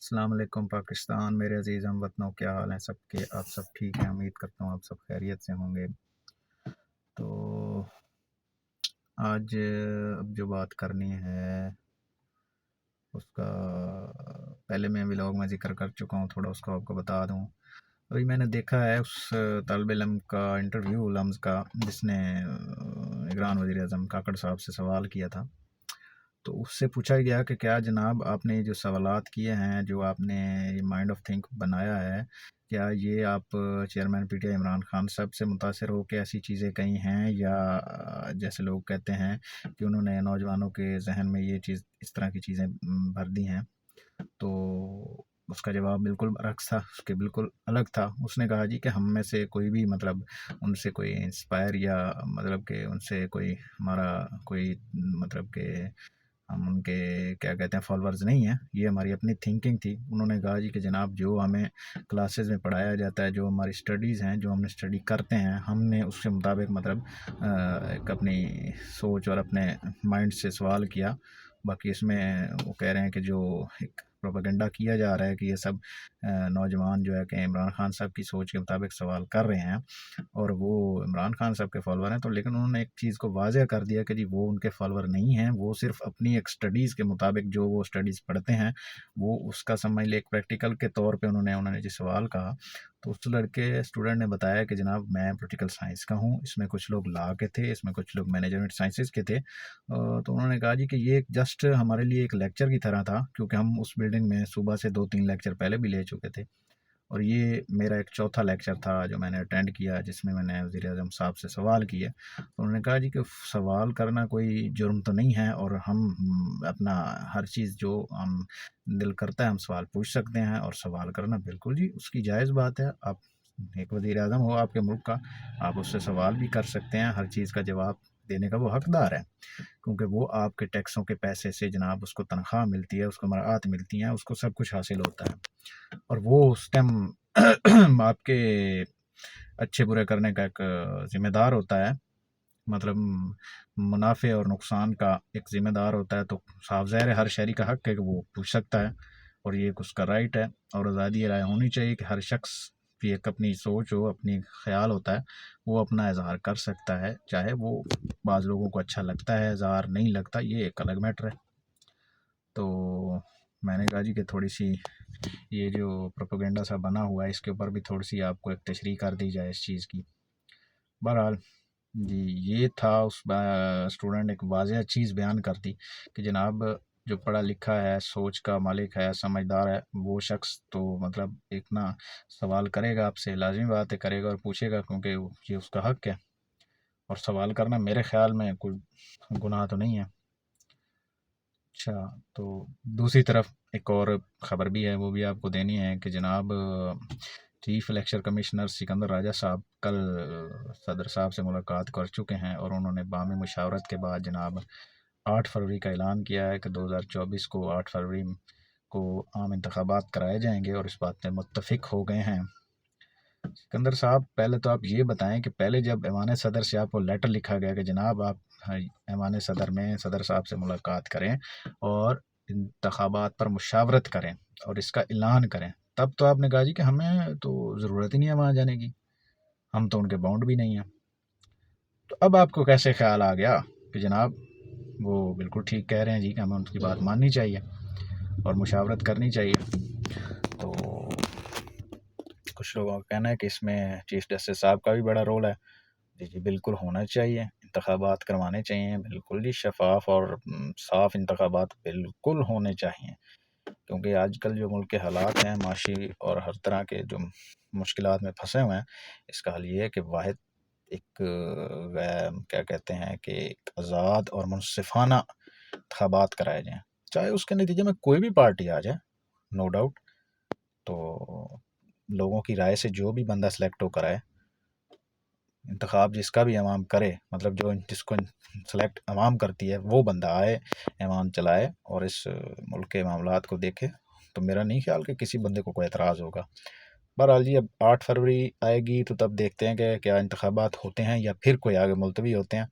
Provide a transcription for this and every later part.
السلام علیکم پاکستان، میرے عزیز ہم وطنوں، کیا حال ہیں سب کے؟ آپ سب ٹھیک ہیں؟ امید کرتا ہوں آپ سب خیریت سے ہوں گے۔ تو آج اب جو بات کرنی ہے اس کا پہلے میں ولاگ میں ذکر کر چکا ہوں، تھوڑا اس کو آپ کو بتا دوں۔ ابھی میں نے دیکھا ہے اس طالب علم کا انٹرویو لمز کا، جس نے نگران وزیر اعظم کاکڑ صاحب سے سوال کیا تھا۔ تو اس سے پوچھا گیا کہ کیا جناب آپ نے جو سوالات کیے ہیں، جو آپ نے یہ مائنڈ آف تھنک بنایا ہے، کیا یہ آپ chairman P T I Imran Khan صاحب سے متاثر ہو کے ایسی چیزیں کہی ہیں، یا جیسے لوگ کہتے ہیں کہ انہوں نے نوجوانوں کے ذہن میں یہ چیز اس طرح کی چیزیں بھر دی ہیں؟ تو اس کا جواب بالکل برعکس تھا، اس کے بالکل الگ تھا۔ اس نے کہا جی کہ ہم میں سے کوئی بھی ان سے کوئی انسپائر یا کہ ان سے کوئی ہمارا کوئی کہ ہم ان کے کیا کہتے ہیں فالورز نہیں ہیں، یہ ہماری اپنی تھنکنگ تھی۔ انہوں نے کہا جی کہ جناب جو ہمیں کلاسز میں پڑھایا جاتا ہے، جو ہماری اسٹڈیز ہیں، جو ہم نے اسٹڈی کرتے ہیں، ہم نے اس کے مطابق ایک اپنی سوچ اور اپنے مائنڈ سے سوال کیا۔ باقی اس میں وہ کہہ رہے ہیں کہ جو ایک پروپیگنڈا کیا جا رہا ہے کہ یہ سب نوجوان جو ہے کہ عمران خان صاحب کی سوچ کے مطابق سوال کر رہے ہیں اور وہ عمران خان صاحب کے فالوور ہیں، تو لیکن انہوں نے ایک چیز کو واضح کر دیا کہ جی وہ ان کے فالوور نہیں ہیں، وہ صرف اپنی ایک اسٹڈیز کے مطابق جو وہ اسٹڈیز پڑھتے ہیں، وہ اس کا سمجھ لے ایک پریکٹیکل کے طور پہ انہوں نے جو سوال کہا۔ تو اس لڑکے اسٹوڈنٹ نے بتایا کہ جناب میں پولیٹیکل سائنس کا ہوں، اس میں کچھ لوگ لا کے تھے، اس میں کچھ لوگ مینجمنٹ سائنسز کے تھے۔ تو انہوں نے کہا جی کہ یہ ایک جسٹ ہمارے لیے ایک لیکچر کی طرح تھا، کیونکہ ہم اس بلڈنگ میں صبح سے 2-3 لیکچر پہلے بھی لے چکے تھے، اور یہ میرا ایک چوتھا لیکچر تھا جو میں نے اٹینڈ کیا، جس میں نے وزیر اعظم صاحب سے سوال کیے۔ تو انہوں نے کہا جی کہ سوال کرنا کوئی جرم تو نہیں ہے، اور ہم اپنا ہر چیز جو ہم دل کرتا ہے ہم سوال پوچھ سکتے ہیں، اور سوال کرنا بالکل جی اس کی جائز بات ہے۔ آپ ایک وزیر اعظم ہو آپ کے ملک کا، آپ اس سے سوال بھی کر سکتے ہیں، ہر چیز کا جواب دینے کا وہ حقدار ہے، کیونکہ وہ آپ کے ٹیکسوں کے پیسے سے جناب اس کو تنخواہ ملتی ہے، اس کو مراعات ملتی ہیں، اس کو سب کچھ حاصل ہوتا ہے، اور وہ اس ٹائم آپ کے اچھے برے کرنے کا ایک ذمہ دار ہوتا ہے، منافع اور نقصان کا ایک ذمہ دار ہوتا ہے۔ تو صاف ظاہر ہے ہر شہری کا حق ہے کہ وہ پوچھ سکتا ہے، اور یہ ایک اس کا رائٹ ہے، اور آزادی رائے ہونی چاہیے کہ ہر شخص کی ایک اپنی سوچ ہو، اپنی خیال ہوتا ہے، وہ اپنا اظہار کر سکتا ہے، چاہے وہ بعض لوگوں کو اچھا لگتا ہے، اظہار نہیں لگتا، یہ ایک الگ میٹر ہے۔ تو میں نے کہا جی کہ تھوڑی سی یہ جو پروپیگنڈا سا بنا ہوا ہے، اس کے اوپر بھی تھوڑی سی آپ کو ایک تشریح کر دی جائے اس چیز کی۔ بہرحال جی یہ تھا، اس اسٹوڈنٹ نے ایک واضح چیز بیان کر دی کہ جناب جو پڑھا لکھا ہے، سوچ کا مالک ہے، سمجھدار ہے، وہ شخص تو ایک نا سوال کرے گا آپ سے، لازمی بات ہے کرے گا اور پوچھے گا، کیونکہ یہ اس کا حق ہے، اور سوال کرنا میرے خیال میں کوئی گناہ تو نہیں ہے۔ اچھا، تو دوسری طرف ایک اور خبر بھی ہے، وہ بھی آپ کو دینی ہے کہ جناب چیف الیکشن کمشنر سکندر راجہ صاحب کل صدر صاحب سے ملاقات کر چکے ہیں، اور انہوں نے باہمی مشاورت کے بعد جناب 8 فروری کا اعلان کیا ہے کہ 2024 کو 8 فروری کو عام انتخابات کرائے جائیں گے، اور اس بات میں متفق ہو گئے ہیں۔ سکندر صاحب پہلے تو آپ یہ بتائیں کہ پہلے جب ایوان صدر سے آپ کو لیٹر لکھا گیا کہ جناب آپ ایوان صدر میں صدر صاحب سے ملاقات کریں اور انتخابات پر مشاورت کریں اور اس کا اعلان کریں، تب تو آپ نے کہا جی کہ ہمیں تو ضرورت ہی نہیں ہے وہاں جانے کی، ہم تو ان کے باؤنڈ بھی نہیں ہیں۔ تو اب آپ کو کیسے خیال آ گیا کہ جناب وہ بالکل ٹھیک کہہ رہے ہیں جی کہ ہمیں ان کی بات ماننی چاہیے اور مشاورت کرنی چاہیے؟ تو کچھ لوگوں کا کہنا ہے کہ اس میں چیف جسٹس صاحب کا بھی بڑا رول ہے۔ جی بالکل ہونا چاہیے، انتخابات کروانے چاہیے، بالکل جی شفاف اور صاف انتخابات بالکل ہونے چاہیے، کیونکہ آج کل جو ملک کے حالات ہیں معاشی اور ہر طرح کے جو مشکلات میں پھنسے ہوئے ہیں، اس کا حل یہ ہے کہ واحد ایک کیا کہتے ہیں کہ ایک آزاد اور منصفانہ انتخابات کرائے جائیں، چاہے اس کے نتیجے میں کوئی بھی پارٹی آ جائے، نو ڈاؤٹ، تو لوگوں کی رائے سے جو بھی بندہ سلیکٹ ہو کرائے، انتخاب جس کا بھی عوام کرے، جس کو سلیکٹ عوام کرتی ہے وہ بندہ آئے، ایوان چلائے اور اس ملک کے معاملات کو دیکھے، تو میرا نہیں خیال کہ کسی بندے کو کوئی اعتراض ہوگا۔ بہرحال جی اب 8 فروری آئے گی تو تب دیکھتے ہیں کہ کیا انتخابات ہوتے ہیں یا پھر کوئی آگے ملتوی ہوتے ہیں۔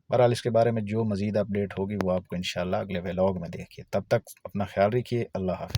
بہرحال اس کے بارے میں جو مزید اپڈیٹ ہوگی وہ آپ کو انشاءاللہ اگلے ولاگ میں دیکھیے، تب تک اپنا خیال رکھیے، اللہ حافظ۔